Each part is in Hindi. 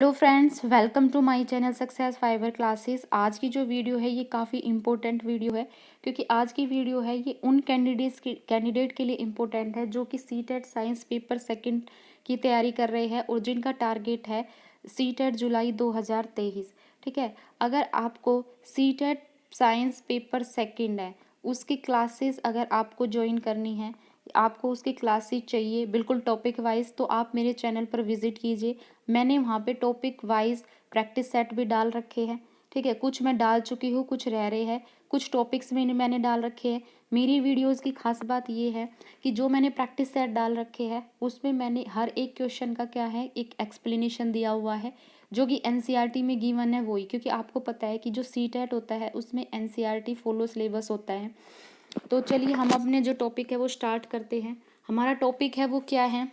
Hello friends, welcome to my channel success fibre classes. आज की जो वीडियो है ये काफ़ी इम्पोर्टेंट वीडियो है, क्योंकि आज की वीडियो है ये उन कैंडिडेट के लिए इम्पोर्टेंट है जो कि सीटेट साइंस पेपर सेकंड की तैयारी कर रहे हैं और जिनका टारगेट है सीटेट जुलाई 2023। ठीक है, अगर आपको सीटेट साइंस पेपर सेकंड है उसकी क्लासेस अगर आपको ज्वाइन करनी है, आपको उसकी क्लासेस चाहिए बिल्कुल टॉपिक वाइज, तो आप मेरे चैनल पर विजिट कीजिए। मैंने वहाँ पे टॉपिक वाइज प्रैक्टिस सेट भी डाल रखे हैं। ठीक है, कुछ मैं डाल चुकी हूँ, कुछ रह रहे हैं, कुछ टॉपिक्स में मैंने डाल रखे हैं। मेरी वीडियोस की खास बात ये है कि जो मैंने प्रैक्टिस सेट डाल रखे हैं उसमें मैंने हर एक क्वेश्चन का क्या है एक एक्सप्लेनेशन दिया हुआ है, जो कि एनसीईआरटी में गिवन है वही, क्योंकि आपको पता है कि जो सीटेट होता है उसमें एनसीईआरटी फॉलो सिलेबस होता है। तो चलिए हम अपने जो टॉपिक है वो स्टार्ट करते हैं। हमारा टॉपिक है वो क्या है,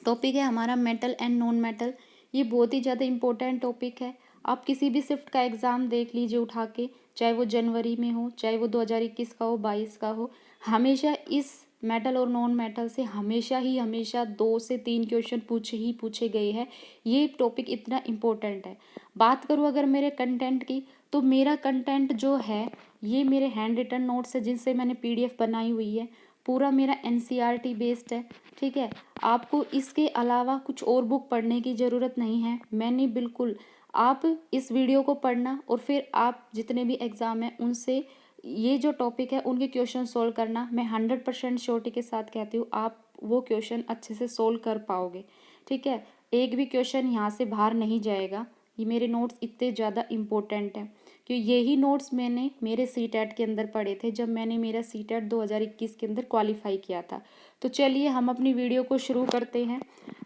टॉपिक है हमारा मेटल एंड नॉन मेटल। ये बहुत ही ज़्यादा इम्पोर्टेंट टॉपिक है। आप किसी भी शिफ्ट का एग्ज़ाम देख लीजिए उठा के, चाहे वो जनवरी में हो, चाहे वो 2021 का हो, 22 का हो, हमेशा इस मेटल और नॉन मेटल से हमेशा 2 से 3 क्वेश्चन पूछे गए हैं। ये टॉपिक इतना इम्पोर्टेंट है। बात करूँ अगर मेरे कंटेंट की, तो मेरा कंटेंट जो है ये मेरे हैंड रिटन नोट्स है जिनसे मैंने पीडीएफ बनाई हुई है। पूरा मेरा एनसीईआरटी बेस्ड है। ठीक है, आपको इसके अलावा कुछ और बुक पढ़ने की ज़रूरत नहीं है। मैंने बिल्कुल, आप इस वीडियो को पढ़ना और फिर आप जितने भी एग्ज़ाम हैं उनसे ये जो टॉपिक है उनके क्वेश्चन सोल्व करना। मैं 100% श्योरिटी के साथ कहती हूँ आप वो क्वेश्चन अच्छे से सोल्व कर पाओगे। ठीक है, एक भी क्वेश्चन यहाँ से बाहर नहीं जाएगा। ये मेरे नोट्स इतने ज़्यादा इम्पोर्टेंट हैं कि यही नोट्स मैंने मेरे सीटेट के अंदर पढ़े थे जब मैंने मेरा सीटेट 2021 के अंदर क्वालिफाई किया था। तो चलिए हम अपनी वीडियो को शुरू करते हैं।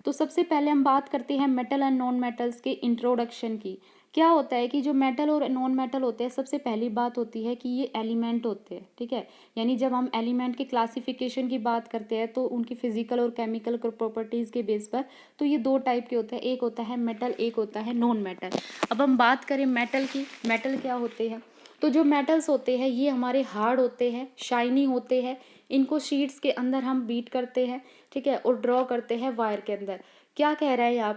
तो सबसे पहले हम बात करते हैं मेटल एंड नॉन मेटल्स के इंट्रोडक्शन की। क्या होता है कि जो मेटल और नॉन मेटल होते हैं, सबसे पहली बात होती है कि ये एलिमेंट होते हैं। ठीक है, यानी जब हम एलिमेंट के क्लासिफिकेशन की बात करते हैं तो उनकी फिजिकल और केमिकल प्रॉपर्टीज़ के बेस पर, तो ये 2 टाइप के होते हैं, एक होता है मेटल, एक होता है नॉन मेटल। अब हम बात करें मेटल की, मेटल क्या होते हैं। तो जो मेटल्स होते हैं ये हमारे हार्ड होते हैं, शाइनी होते हैं। इनको शीट्स के अंदर हम बीट करते हैं, ठीक है, और ड्रॉ करते हैं वायर के अंदर। क्या कह रहा है यहाँ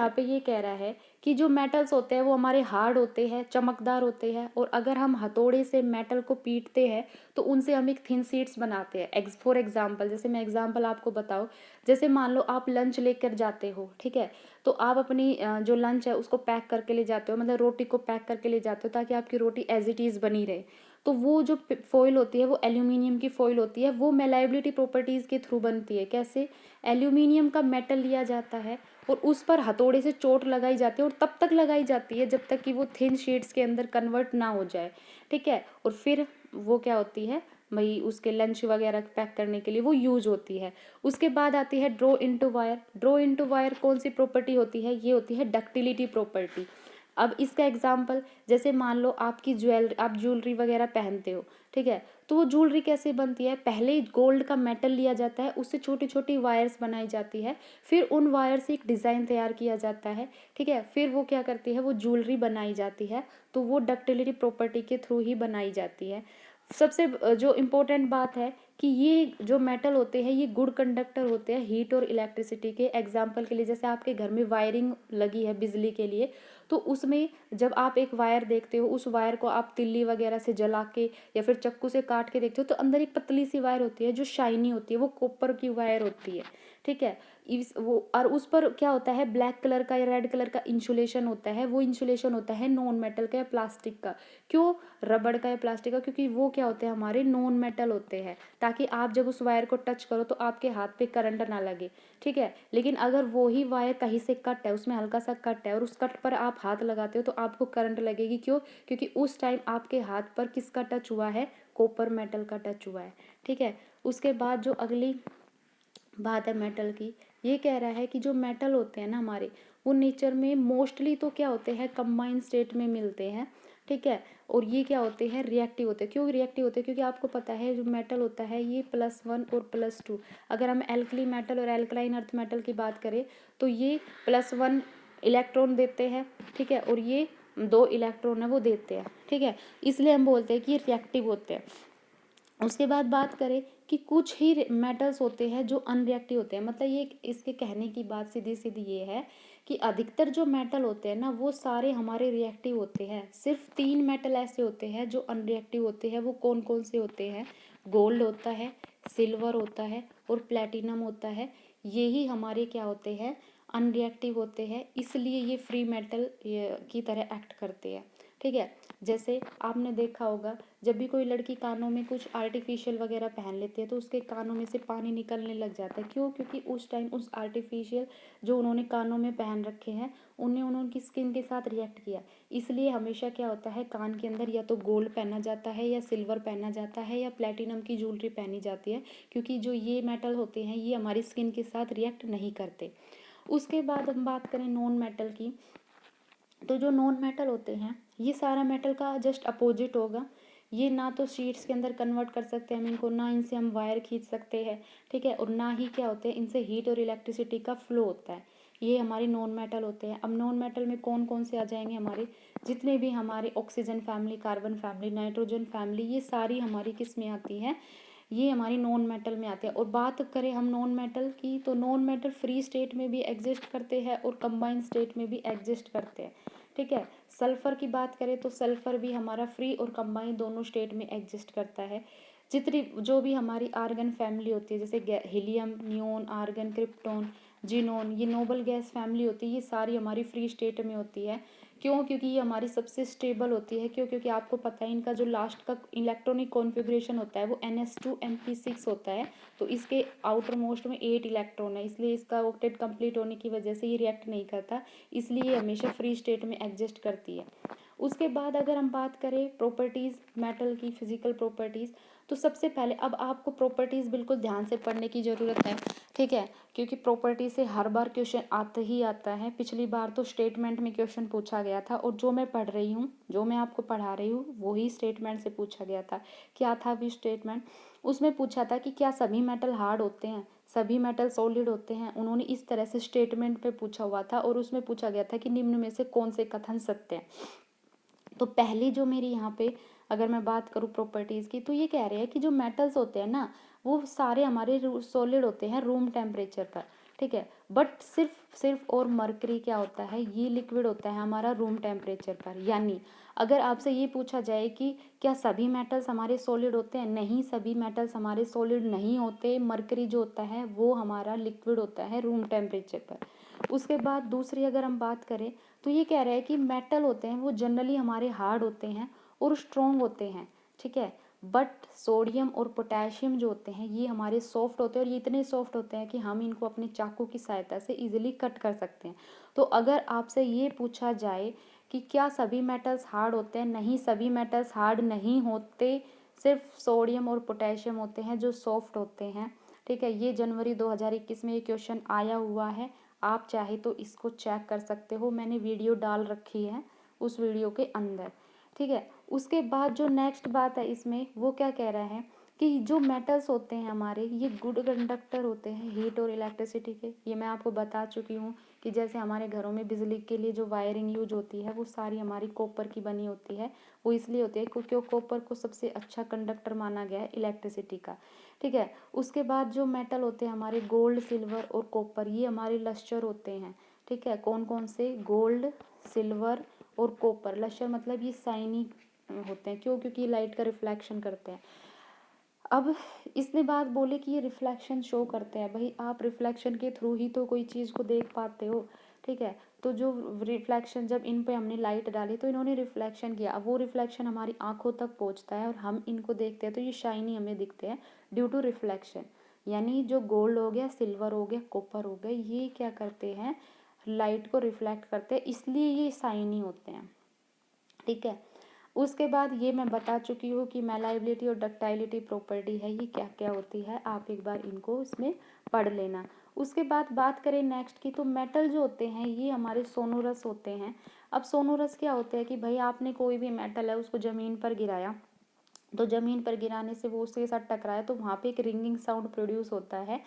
पे ये कह रहा है कि जो मेटल्स होते हैं वो हमारे हार्ड होते हैं, चमकदार होते हैं, और अगर हम हथौड़े से मेटल को पीटते हैं तो उनसे हम एक थिन शीट्स बनाते हैं। फॉर एग्जाम्पल, जैसे मैं एग्जाम्पल आपको बताऊँ, जैसे मान लो आप लंच लेकर जाते हो, ठीक है, तो आप अपनी जो लंच है उसको पैक करके ले जाते हो, मतलब रोटी को पैक करके ले जाते हो ताकि आपकी रोटी एज इट इज़ बनी रहे। तो वो जो फॉइल होती है वो एल्यूमिनियम की फॉइल होती है, वो मेलाइबिलिटी प्रॉपर्टीज़ के थ्रू बनती है। कैसे? एल्यूमिनियम का मेटल लिया जाता है और उस पर हथौड़े से चोट लगाई जाती है, और तब तक लगाई जाती है जब तक कि वो थिन शीट्स के अंदर कन्वर्ट ना हो जाए। ठीक है, और फिर वो क्या होती है भाई, उसके लंच वगैरह पैक करने के लिए वो यूज होती है। उसके बाद आती है draw into wire. Draw into wire कौन सी प्रॉपर्टी होती है? ये होती है डक्टिलिटी प्रॉपर्टी। अब इसका एग्जाम्पल, जैसे मान लो आपकी आप ज्वेलरी वगैरह पहनते हो, ठीक है, तो वो ज्वेलरी कैसे बनती है? पहले गोल्ड का मेटल लिया जाता है, उससे छोटी छोटी वायर्स बनाई जाती है, फिर उन वायर से एक डिज़ाइन तैयार किया जाता है, ठीक है, फिर वो क्या करती है, वो ज्वेलरी बनाई जाती है। तो वो डक्टिलिटी प्रॉपर्टी के थ्रू ही बनाई जाती है। सबसे जो इम्पोर्टेंट बात है कि ये जो मेटल होते हैं ये गुड कंडक्टर होते हैं हीट और इलेक्ट्रिसिटी के। एग्जाम्पल के लिए, जैसे आपके घर में वायरिंग लगी है बिजली के लिए, तो उसमें जब आप एक वायर देखते हो, उस वायर को आप तिल्ली वगैरह से जला के या फिर चाकू से काट के देखते हो, तो अंदर एक पतली सी वायर होती है जो शाइनी होती है, वो कॉपर की वायर होती है। ठीक है, इस वो और उस पर क्या होता है, ब्लैक कलर का या रेड कलर का इंसुलेशन होता है। वो इंसुलेशन होता है नॉन मेटल का या प्लास्टिक का। क्यों रबड़ का या प्लास्टिक का? क्योंकि वो क्या होते हैं, हमारे नॉन मेटल होते हैं, ताकि आप जब उस वायर को टच करो तो आपके हाथ पे करंट ना लगे। ठीक है, लेकिन अगर वो ही वायर कहीं से कट है, उसमें हल्का सा कट है और उस कट पर आप हाथ लगाते हो तो आपको करंट लगेगी। क्यों? क्योंकि उस टाइम आपके हाथ पर किसका टच हुआ है? कॉपर मेटल का टच हुआ है। ठीक है, उसके बाद जो अगली बात है मेटल की, ये कह रहा है कि जो मेटल होते हैं ना हमारे, वो नेचर में मोस्टली तो क्या होते हैं, कंबाइंड स्टेट में मिलते हैं। ठीक है, और ये क्या होते हैं, रिएक्टिव होते हैं। क्यों रिएक्टिव होते हैं? क्योंकि आपको पता है जो मेटल होता है ये +1 और +2, अगर हम एल्कली मेटल और एल्कलाइन अर्थ मेटल की बात करें तो ये +1 इलेक्ट्रॉन देते हैं, ठीक है, और ये 2 इलेक्ट्रॉन है वो देते हैं। ठीक है, इसलिए हम बोलते हैं कि ये रिएक्टिव होते हैं। उसके बाद बात करें कि कुछ ही मेटल्स होते हैं जो अनरिएक्टिव होते हैं। मतलब ये इसके कहने की बात सीधी सीधी ये है कि अधिकतर जो मेटल होते हैं ना वो सारे हमारे रिएक्टिव होते हैं। सिर्फ 3 मेटल ऐसे होते हैं जो अनरिएक्टिव होते हैं। वो कौन कौन से होते हैं? गोल्ड होता है, सिल्वर होता है और प्लेटिनम होता है। यही हमारे क्या होते हैं? अनरिएक्टिव होते हैं, इसलिए ये फ्री मेटल की तरह एक्ट करते हैं। ठीक है, जैसे आपने देखा होगा जब भी कोई लड़की कानों में कुछ आर्टिफिशियल वगैरह पहन लेती है तो उसके कानों में से पानी निकलने लग जाता है। क्यों? क्योंकि उस टाइम उस आर्टिफिशियल जो उन्होंने कानों में पहन रखे हैं उन्हें उनकी स्किन के साथ रिएक्ट किया। इसलिए हमेशा क्या होता है, कान के अंदर या तो गोल्ड पहना जाता है या सिल्वर पहना जाता है या प्लेटिनम की ज्वेलरी पहनी जाती है, क्योंकि जो ये मेटल होते हैं ये हमारी स्किन के साथ रिएक्ट नहीं करते। उसके बाद हम बात करें नॉन मेटल की, तो जो नॉन मेटल होते हैं ये सारा मेटल का जस्ट अपोजिट होगा। ये ना तो शीट्स के अंदर कन्वर्ट कर सकते हैं हम इनको, ना इनसे हम वायर खींच सकते हैं। ठीक है, और ना ही क्या होते हैं इनसे हीट और इलेक्ट्रिसिटी का फ्लो होता है। ये हमारे नॉन मेटल होते हैं। अब नॉन मेटल में कौन कौन से आ जाएंगे? हमारे जितने भी हमारे oxygen family, carbon family, nitrogen family, ये सारी हमारी किस में आती है? ये हमारी नॉन मेटल में आते हैं। और बात करें हम नॉन मेटल की, तो नॉन मेटल फ्री स्टेट में भी एग्जिस्ट करते हैं और कंबाइंड स्टेट में भी एग्जिस्ट करते हैं। ठीक है, सल्फर की बात करें तो सल्फर भी हमारा फ्री और कंबाइंड दोनों स्टेट में एग्जिस्ट करता है। जितनी जो भी हमारी आर्गन फैमिली होती है जैसे helium, neon, argon, krypton, xenon, ये नोबल गैस फैमिली होती है, ये सारी हमारी फ्री स्टेट में होती है। क्यों? क्योंकि ये हमारी सबसे स्टेबल होती है। क्यों? क्योंकि आपको पता है इनका जो लास्ट का इलेक्ट्रॉनिक कॉन्फ़िगरेशन होता है वो NS2 Np6 होता है। तो इसके आउटर मोस्ट में 8 इलेक्ट्रॉन है, इसलिए इसका ऑक्टेट कंप्लीट होने की वजह से ये रिएक्ट नहीं करता, इसलिए ये हमेशा फ्री स्टेट में एग्जिस्ट करती है। उसके बाद अगर हम बात करें प्रॉपर्टीज़ मेटल की, फिजिकल प्रॉपर्टीज़, तो सबसे पहले अब आपको प्रॉपर्टीज़ बिल्कुल ध्यान से पढ़ने की ज़रूरत है। ठीक है, क्योंकि प्रॉपर्टी से हर बार क्वेश्चन आता ही आता है। पिछली बार तो स्टेटमेंट में क्वेश्चन पूछा गया था और जो मैं पढ़ रही हूँ, जो मैं आपको पढ़ा रही हूँ वही स्टेटमेंट से पूछा गया था। क्या था भी स्टेटमेंट? उसमें पूछा था कि क्या सभी मेटल हार्ड होते हैं, सभी मेटल सॉलिड होते हैं। उन्होंने इस तरह से स्टेटमेंट पे पूछा हुआ था और उसमें पूछा गया था कि निम्न में से कौन से कथन सत्य हैं। तो पहली जो मेरी यहाँ पे अगर मैं बात करूँ प्रॉपर्टीज़ की, तो ये कह रहे हैं कि जो मेटल्स होते हैं ना वो सारे हमारे सॉलिड होते हैं रूम टेम्परेचर पर। ठीक है, बट सिर्फ और मरकरी क्या होता है, ये लिक्विड होता है हमारा रूम टेम्परेचर पर। यानी अगर आपसे ये पूछा जाए कि क्या सभी मेटल्स हमारे सॉलिड होते हैं, नहीं, सभी मेटल्स हमारे सॉलिड नहीं होते। मरकरी जो होता है वो हमारा लिक्विड होता है रूम टेम्परेचर पर। उसके बाद दूसरी अगर हम बात करें तो ये कह रहे हैं कि मेटल होते हैं वो जनरली हमारे हार्ड होते हैं और स्ट्रॉन्ग होते हैं। ठीक है, बट सोडियम और पोटेशियम जो होते हैं ये हमारे सॉफ्ट होते हैं और ये इतने सॉफ्ट होते हैं कि हम इनको अपने चाकू की सहायता से इजीली कट कर सकते हैं। तो अगर आपसे ये पूछा जाए कि क्या सभी मेटल्स हार्ड होते हैं, नहीं, सभी मेटल्स हार्ड नहीं होते। सिर्फ सोडियम और पोटेशियम होते हैं जो सॉफ्ट होते हैं। ठीक है, ये जनवरी 2021 में ये क्वेश्चन आया हुआ है। आप चाहे तो इसको चेक कर सकते हो, मैंने वीडियो डाल रखी है उस वीडियो के अंदर। ठीक है, उसके बाद जो नेक्स्ट बात है इसमें वो क्या कह रहा है कि जो मेटल्स होते हैं हमारे ये गुड कंडक्टर होते हैं हीट और इलेक्ट्रिसिटी के। ये मैं आपको बता चुकी हूँ कि जैसे हमारे घरों में बिजली के लिए जो वायरिंग यूज होती है वो सारी हमारी कॉपर की बनी होती है। वो इसलिए होती है क्योंकि कॉपर को सबसे अच्छा कंडक्टर माना गया है इलेक्ट्रिसिटी का। ठीक है, उसके बाद जो मेटल होते हैं हमारे गोल्ड, सिल्वर और कॉपर, ये हमारे लस्टर होते हैं। ठीक है, कौन कौन से? गोल्ड, सिल्वर और कॉपर। लस्टर मतलब ये शाइनी होते हैं। क्यों? क्योंकि लाइट का रिफ्लेक्शन करते हैं। अब इसने बात बोले कि ये रिफ्लेक्शन शो करते हैं। भाई आप रिफ्लेक्शन के थ्रू ही तो कोई चीज़ को देख पाते हो। ठीक है, तो जो रिफ्लेक्शन जब इन पे हमने लाइट डाली तो इन्होंने रिफ्लेक्शन किया, अब वो रिफ्लेक्शन हमारी आंखों तक पहुंचता है और हम इनको देखते हैं तो ये शाइनी हमें दिखते हैं ड्यू टू रिफ्लेक्शन। यानी जो गोल्ड हो गया, सिल्वर हो गया, कॉपर हो गया, ये क्या करते हैं, लाइट को रिफ्लेक्ट करते हैं, इसलिए ये शाइनी होते हैं। ठीक है, उसके बाद ये मैं बता चुकी हूँ कि मैलाइबिलिटी और डक्टाइलिटी प्रॉपर्टी है, ये क्या क्या होती है, आप एक बार इनको इसमें पढ़ लेना। उसके बाद बात करें नेक्स्ट की, तो मेटल जो होते हैं ये हमारे सोनोरस होते हैं। अब सोनोरस क्या होते हैं कि भाई आपने कोई भी मेटल है उसको ज़मीन पर गिराया, तो ज़मीन पर गिराने से वो उसके साथ टकराया तो वहाँ पे एक रिंगिंग साउंड प्रोड्यूस होता है।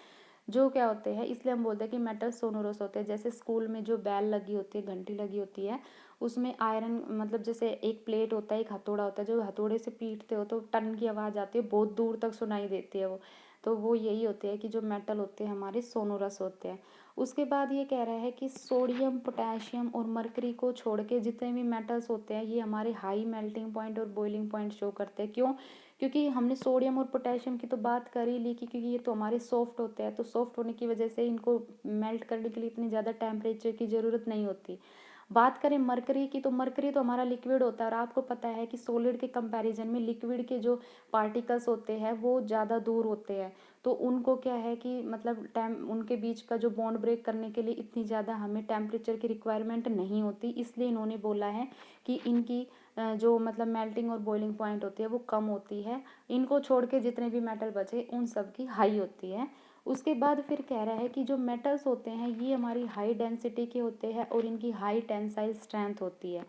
जो क्या होते हैं, इसलिए हम बोलते हैं कि मेटल सोनोरस होते हैं। जैसे स्कूल में जो बैल लगी होती है, घंटी लगी होती है, उसमें आयरन मतलब जैसे एक प्लेट होता है, एक हथौड़ा होता है, जो हथौड़े से पीटते हो तो टन की आवाज़ आती है, बहुत दूर तक सुनाई देती है वो। तो वो यही होते हैं कि जो मेटल होते हैं हमारे सोनोरस होते हैं। उसके बाद ये कह रहा है कि सोडियम, पोटेशियम और मरकरी को छोड़ के जितने भी मेटल्स होते हैं ये हमारे हाई मेल्टिंग पॉइंट और बॉइलिंग पॉइंट शो करते हैं। क्यों? क्योंकि हमने सोडियम और पोटेशियम की तो बात कर ही ली कि क्योंकि ये तो हमारे सॉफ्ट होते हैं, तो सॉफ्ट होने की वजह से इनको मेल्ट करने के लिए इतनी ज़्यादा टेम्परेचर की ज़रूरत नहीं होती। बात करें मरकरी की, तो मरकरी तो हमारा लिक्विड होता है और आपको पता है कि सॉलिड के कंपैरिजन में लिक्विड के जो पार्टिकल्स होते हैं वो ज़्यादा दूर होते हैं, तो उनको क्या है कि मतलब उनके बीच का जो बॉन्ड ब्रेक करने के लिए इतनी ज़्यादा हमें टेम्परेचर की रिक्वायरमेंट नहीं होती, इसलिए इन्होंने बोला है कि इनकी जो मतलब मेल्टिंग और बॉइलिंग पॉइंट होती है वो कम होती है। इनको छोड़ के जितने भी मेटल बचे उन सब की हाई होती है। उसके बाद फिर कह रहा है कि जो मेटल्स होते हैं ये हमारी हाई डेंसिटी के होते हैं और इनकी हाई टेंसाइल स्ट्रेंथ होती है।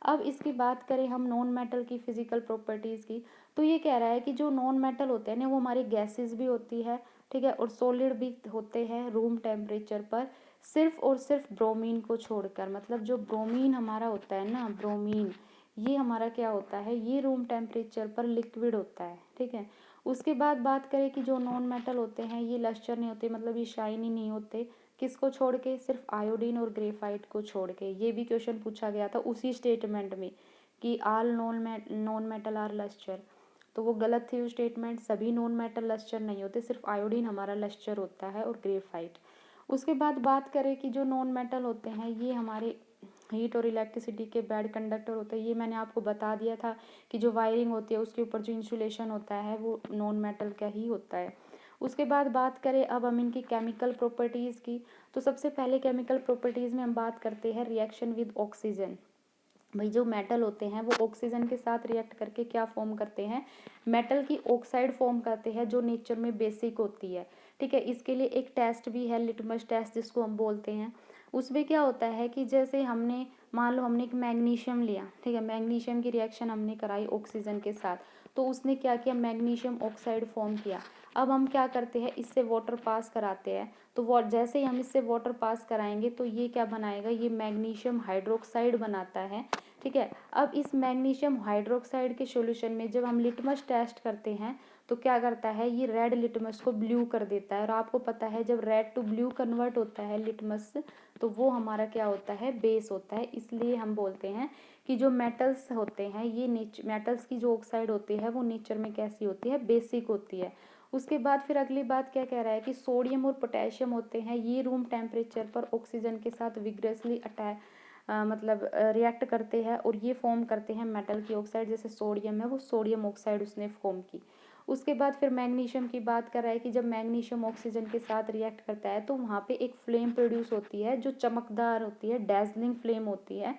अब इसकी बात करें हम नॉन मेटल की फिजिकल प्रॉपर्टीज़ की, तो ये कह रहा है कि जो नॉन मेटल होते हैं ना वो हमारी गैसेस भी होती है, ठीक है, और सॉलिड भी होते हैं रूम टेम्परेचर पर, सिर्फ और सिर्फ ब्रोमीन को छोड़कर। मतलब जो ब्रोमीन हमारा होता है ना, ब्रोमीन, ये हमारा क्या होता है, ये रूम टेम्परेचर पर लिक्विड होता है, ठीक है। उसके बाद बात करें कि जो नॉन मेटल होते हैं ये लस्टर नहीं होते, मतलब ये शाइनी नहीं होते, किसको छोड़ के, सिर्फ आयोडीन और ग्रेफाइट को छोड़ के। ये भी क्वेश्चन पूछा गया था उसी स्टेटमेंट में कि आल नॉन मेटल आर लस्टर, तो वो गलत थी वो स्टेटमेंट। सभी नॉन मेटल लस्टर नहीं होते, सिर्फ आयोडीन हमारा लस्टर होता है और ग्रेफाइट। उसके बाद बात करें कि जो नॉन मेटल होते हैं ये हमारे हीट और इलेक्ट्रिसिटी के बैड कंडक्टर होते हैं। ये मैंने आपको बता दिया था कि जो वायरिंग होती है उसके ऊपर जो इंसुलेशन होता है वो नॉन मेटल का ही होता है। उसके बाद बात करें अब हम इनकी केमिकल प्रॉपर्टीज़ की, तो सबसे पहले केमिकल प्रॉपर्टीज़ में हम बात करते हैं रिएक्शन विद ऑक्सीजन। भाई जो मेटल होते हैं वो ऑक्सीजन के साथ रिएक्ट करके क्या फॉर्म करते हैं, मेटल की ऑक्साइड फॉर्म करते हैं जो नेचर में बेसिक होती है, ठीक है। इसके लिए एक टेस्ट भी है, लिटमस टेस्ट जिसको हम बोलते हैं। उसमें क्या होता है कि जैसे हमने मान लो हमने एक मैग्नीशियम लिया, ठीक है, मैग्नीशियम की रिएक्शन हमने कराई ऑक्सीजन के साथ, तो उसने क्या किया, मैग्नीशियम ऑक्साइड फॉर्म किया। अब हम क्या करते हैं, इससे वाटर पास कराते हैं, तो वो जैसे ही हम इससे वाटर पास कराएंगे तो ये क्या बनाएगा, ये मैग्नीशियम हाइड्रोक्साइड बनाता है, ठीक है। अब इस मैग्नीशियम हाइड्रोक्साइड के सॉल्यूशन में जब हम लिटमस टेस्ट करते हैं तो क्या करता है, ये रेड लिटमस को ब्लू कर देता है, और आपको पता है जब रेड टू ब्लू कन्वर्ट होता है लिटमस, तो वो हमारा क्या होता है, बेस होता है। इसलिए हम बोलते हैं कि जो मेटल्स होते हैं ये मेटल्स की जो ऑक्साइड होती है वो नेचर में कैसी होती है, बेसिक होती है। उसके बाद फिर अगली बात क्या कह रहा है कि सोडियम और पोटेशियम होते हैं ये रूम टेम्परेचर पर ऑक्सीजन के साथ विग्रेसली मतलब रिएक्ट करते हैं और ये फॉर्म करते हैं मेटल की ऑक्साइड। जैसे सोडियम है वो सोडियम ऑक्साइड उसने फॉर्म की। उसके बाद फिर मैग्नीशियम की बात कर रहा है कि जब मैग्नीशियम ऑक्सीजन के साथ रिएक्ट करता है तो वहाँ पे एक फ्लेम प्रोड्यूस होती है जो चमकदार होती है, डैजलिंग फ्लेम होती है,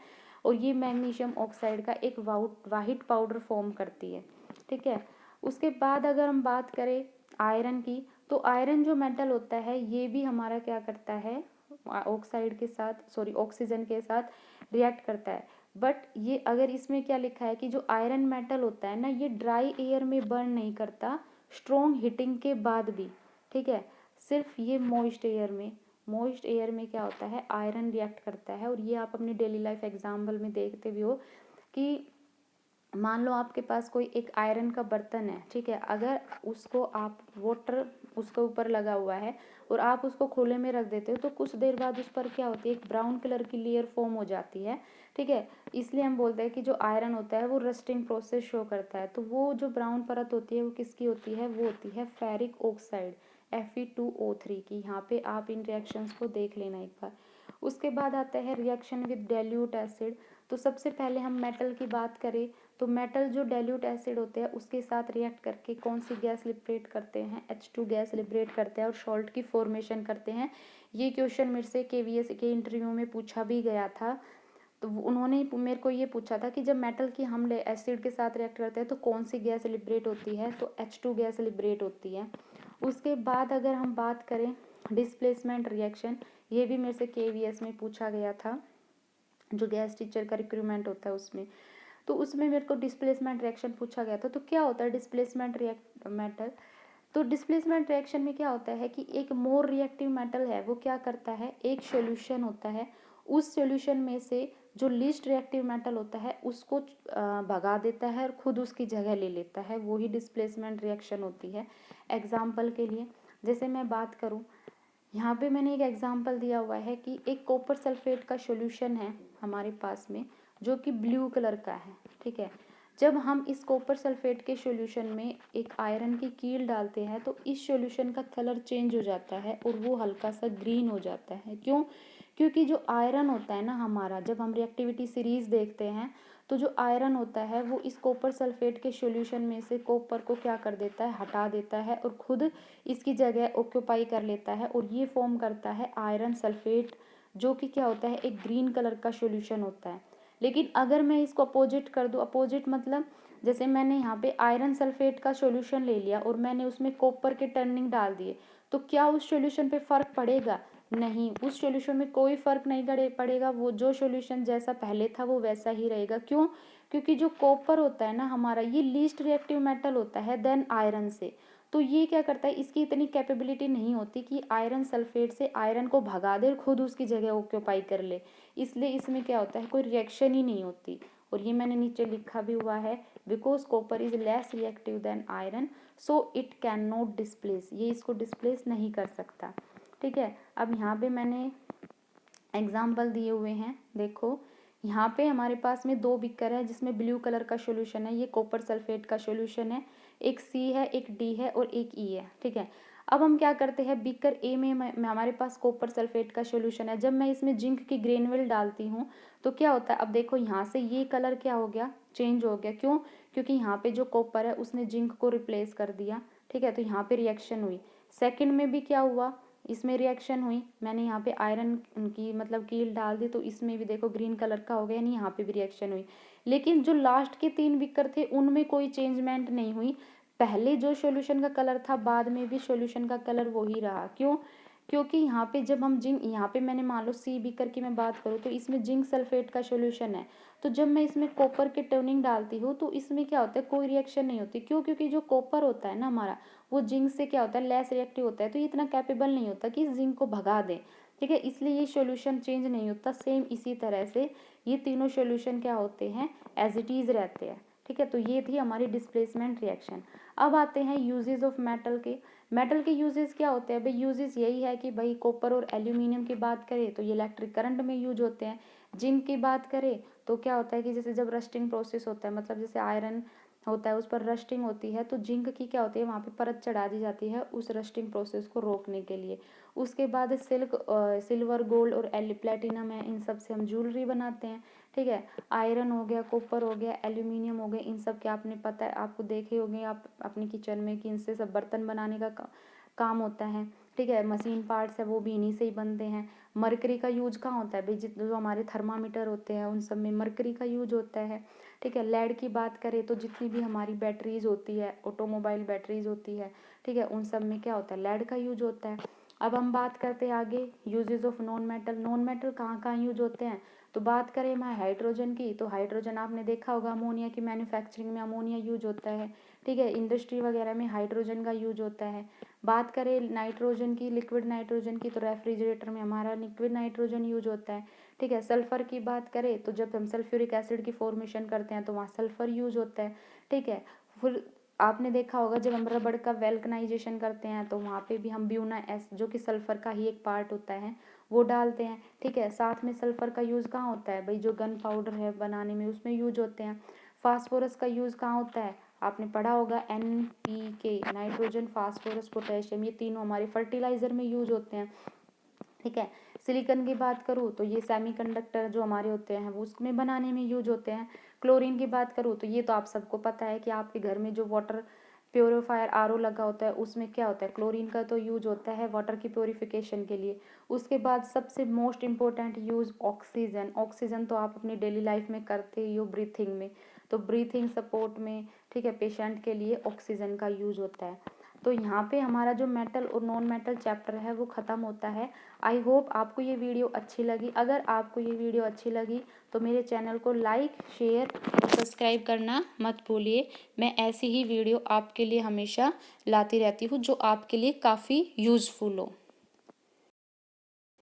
और ये मैग्नीशियम ऑक्साइड का एक वाइट पाउडर फॉर्म करती है, ठीक है। उसके बाद अगर हम बात करें आयरन की, तो आयरन जो मेटल होता है ये भी हमारा क्या करता है, ऑक्साइड के साथ, सॉरी, ऑक्सीजन के साथ रिएक्ट करता है। बट ये अगर इसमें क्या लिखा है कि जो आयरन मेटल होता है ना ये ड्राई एयर में बर्न नहीं करता, स्ट्रॉन्ग हीटिंग के बाद भी, ठीक है, सिर्फ ये मॉइस्ट एयर में क्या होता है, आयरन रिएक्ट करता है। और ये आप अपनी डेली लाइफ एग्जाम्पल में देखते भी हो कि मान लो आपके पास कोई एक आयरन का बर्तन है, ठीक है, अगर उसको आप वाटर उसके ऊपर लगा हुआ है और आप उसको खुले में रख देते हो तो कुछ देर बाद उस पर क्या होती है, एक ब्राउन कलर की लेयर फॉर्म हो जाती है, ठीक है। इसलिए हम बोलते हैं कि जो आयरन होता है वो रस्टिंग प्रोसेस शो करता है। तो वो जो ब्राउन परत होती है वो किसकी होती है, वो होती है फेरिक ऑक्साइड Fe2O3 की। यहाँ पे आप इन रिएक्शंस को देख लेना एक बार। उसके बाद आता है रिएक्शन विद डाइल्यूट एसिड। तो सबसे पहले हम मेटल की बात करें तो मेटल जो डाइल्यूट एसिड होते हैं उसके साथ रिएक्ट करके कौन सी गैस लिबरेट करते हैं, H2 गैस लिबरेट करते हैं और सॉल्ट की फॉर्मेशन करते हैं। ये क्वेश्चन मेरे से KVS के इंटरव्यू में पूछा भी गया था। तो उन्होंने मेरे को ये पूछा था कि जब मेटल की हम एसिड के साथ रिएक्ट करते हैं तो कौन सी गैस लिबरेट होती है, तो H2 गैस लिबरेट होती है। उसके बाद अगर हम बात करें डिस्प्लेसमेंट रिएक्शन, ये भी मेरे से KVS में पूछा गया था, जो गैस टीचर का रिक्रूटमेंट होता है उसमें। तो उसमें मेरे को डिस्प्लेसमेंट रिएक्शन पूछा गया था। तो क्या होता है डिस्प्लेसमेंट मेटल, तो डिस्प्लेसमेंट रिएक्शन में क्या होता है कि एक मोर रिएक्टिव मेटल है वो क्या करता है, एक सॉल्यूशन होता है, उस सॉल्यूशन में से जो लीस्ट रिएक्टिव मेटल होता है उसको भगा देता है और खुद उसकी जगह ले लेता है, वही डिस्प्लेसमेंट रिएक्शन होती है। एग्जाम्पल के लिए जैसे मैं बात करूँ यहाँ पे मैंने एक एग्जांपल दिया हुआ है कि एक कॉपर सल्फेट का सॉल्यूशन है हमारे पास में, जो कि ब्लू कलर का है, ठीक है। जब हम इस कॉपर सल्फेट के सॉल्यूशन में एक आयरन की कील डालते हैं तो इस सॉल्यूशन का कलर चेंज हो जाता है और वो हल्का सा ग्रीन हो जाता है। क्यों? क्योंकि जो आयरन होता है ना हमारा, जब हम रिएक्टिविटी सीरीज देखते हैं तो जो आयरन होता है वो इस कॉपर सल्फेट के सॉल्यूशन में से कॉपर को क्या कर देता है, हटा देता है और खुद इसकी जगह ऑक्यूपाई कर लेता है और ये फॉर्म करता है आयरन सल्फेट, जो कि क्या होता है, एक ग्रीन कलर का सॉल्यूशन होता है। लेकिन अगर मैं इसको अपोजिट कर दूँ, अपोजिट मतलब जैसे मैंने यहाँ पे आयरन सल्फेट का सॉल्यूशन ले लिया और मैंने उसमें कॉपर के टर्निंग डाल दिए, तो क्या उस सॉल्यूशन पे फ़र्क पड़ेगा? नहीं, उस सॉल्यूशन में कोई फ़र्क नहीं पड़ेगा। वो जो सॉल्यूशन जैसा पहले था वो वैसा ही रहेगा। क्यों? क्योंकि जो कॉपर होता है ना हमारा, ये लीस्ट रिएक्टिव मेटल होता है देन आयरन से। तो ये क्या करता है, इसकी इतनी कैपेबिलिटी नहीं होती कि आयरन सल्फेट से आयरन को भगा दे और खुद उसकी जगह ऑक्यूपाई कर ले। इसलिए इसमें क्या होता है, कोई रिएक्शन ही नहीं होती। और ये मैंने नीचे लिखा भी हुआ है, because copper is less reactive than iron so it can not displace, ये इसको डिस्प्लेस नहीं कर सकता, ठीक है। अब यहाँ पे मैंने एग्जाम्पल दिए हुए हैं, देखो यहाँ पे हमारे पास में दो बीकर है जिसमें ब्लू कलर का सॉल्यूशन है, ये कॉपर सल्फेट का सॉल्यूशन है। एक सी है, एक डी है और एक ई है, ठीक है। अब हम क्या करते हैं, बीकर ए में हमारे पास कॉपर सल्फेट का सॉल्यूशन है। जब मैं इसमें जिंक की ग्रेनुल डालती हूँ तो क्या होता है, अब देखो यहाँ से ये कलर क्या हो गया, चेंज हो गया। क्यों? क्योंकि यहाँ पे जो कॉपर है उसने जिंक को रिप्लेस कर दिया, ठीक है। तो यहाँ पे रिएक्शन हुई। सेकंड में भी क्या हुआ, इसमें रिएक्शन हुई। मैंने यहाँ पे आयरन की मतलब कील डाल दी तो इसमें भी देखो ग्रीन कलर का हो गया, यानी यहाँ पे भी रिएक्शन हुई। लेकिन जो लास्ट के तीन बीकर थे उनमें कोई चेंजमेंट नहीं हुई। पहले जो सॉल्यूशन का कलर था बाद में भी सॉल्यूशन का कलर वही रहा। क्यों? क्योंकि यहाँ पे जब हम जिंक, यहाँ पे मैंने मान लो सी बीकर की मैं बात करूँ तो इसमें जिंक सल्फेट का सॉल्यूशन है। तो जब मैं इसमें कॉपर के टर्निंग डालती हूँ तो इसमें क्या होता है, कोई रिएक्शन नहीं होती। क्यों? क्योंकि जो कॉपर होता है ना हमारा, वो जिंक से क्या होता है, लेस रिएक्टिव होता है, तो ये इतना कैपेबल नहीं होता कि जिंक को भगा दे, ठीक है। इसलिए ये सॉल्यूशन चेंज नहीं होता। सेम इसी तरह से ये तीनों सॉल्यूशन क्या होते हैं, एज इट इज रहते हैं, ठीक है। तो ये थी हमारी डिस्प्लेसमेंट रिएक्शन। अब आते हैं यूजेस ऑफ मेटल के। मेटल के यूजेस क्या होते हैं भाई, यूजेस यही है कि भाई कॉपर और एल्यूमिनियम की बात करें तो ये इलेक्ट्रिक करंट में यूज होते हैं। जिंक की बात करें तो क्या होता है कि जैसे जब रस्टिंग प्रोसेस होता है, मतलब जैसे आयरन होता है उस पर रस्टिंग होती है तो जिंक की क्या होती है, वहाँ पे परत चढ़ा दी जाती है उस रस्टिंग प्रोसेस को रोकने के लिए। उसके बाद सिल्वर, गोल्ड और प्लेटिनम है, इन सब से हम ज्वेलरी बनाते हैं, ठीक है। आयरन हो गया, कॉपर हो गया, एल्यूमिनियम हो गया, इन सब के आपने पता है, आपको देखे होंगे आप अपने किचन में कि इनसे सब बर्तन बनाने का काम होता है, ठीक है। मशीन पार्ट्स है वो भी इन्हीं से ही बनते हैं। मरकरी का यूज कहाँ होता है भाई, जो हमारे थर्मामीटर होते हैं उन सब में मरकरी का यूज होता है, ठीक है। लेड की बात करें तो जितनी भी हमारी बैटरीज होती है, ऑटोमोबाइल बैटरीज होती है, ठीक है, उन सब में क्या होता है, लेड का यूज होता है। अब हम बात करते हैं आगे uses of non metal. Non metal कहाँ कहाँ यूज होते हैं, तो बात करें हमारे हाइड्रोजन की, तो हाइड्रोजन आपने देखा होगा अमोनिया की मैन्युफैक्चरिंग में अमोनिया यूज होता है, ठीक है। इंडस्ट्री वगैरह में हाइड्रोजन का यूज होता है। बात करें नाइट्रोजन की, लिक्विड नाइट्रोजन की, तो रेफ्रिजरेटर में हमारा लिक्विड नाइट्रोजन यूज होता है, ठीक है। सल्फर की बात करें तो जब हम सल्फ्यूरिक एसिड की फॉर्मेशन करते हैं तो वहाँ सल्फर यूज होता है, ठीक है। फिर आपने देखा होगा जब हम रबड़ का वेल्कनाइजेशन करते हैं तो वहाँ पे भी हम ब्यूना एस, जो कि सल्फर का ही एक पार्ट होता है, वो डालते हैं, ठीक है। साथ में सल्फर का यूज़ कहाँ होता है भाई, जो गन पाउडर है बनाने में उसमें यूज होते हैं। फास्फोरस का यूज़ कहाँ होता है, आपने पढ़ा होगा NPK, नाइट्रोजन, फास्फोरस, पोटेशियम, ये तीनों हमारे फर्टिलाइजर में यूज होते हैं, ठीक है। सिलिकॉन की बात करूँ तो ये सेमीकंडक्टर जो हमारे होते हैं वो उसमें बनाने में यूज होते हैं। क्लोरीन की बात करूँ तो ये तो आप सबको पता है कि आपके घर में जो वाटर प्योरीफायर RO लगा होता है उसमें क्या होता है, क्लोरीन का तो यूज होता है वाटर की प्योरीफिकेशन के लिए। उसके बाद सबसे most important use oxygen. Oxygen तो आप अपनी डेली लाइफ में करते ही हो ब्रीथिंग में, तो ब्रीथिंग सपोर्ट में, ठीक है, पेशेंट के लिए ऑक्सीजन का यूज होता है। तो यहाँ पे हमारा जो मेटल और नॉन मेटल चैप्टर है वो ख़त्म होता है। आई होप आपको ये वीडियो अच्छी लगी। अगर आपको ये वीडियो अच्छी लगी तो मेरे चैनल को लाइक, शेयर और सब्सक्राइब करना मत भूलिए। मैं ऐसी ही वीडियो आपके लिए हमेशा लाती रहती हूँ जो आपके लिए काफ़ी यूज़फुल हो।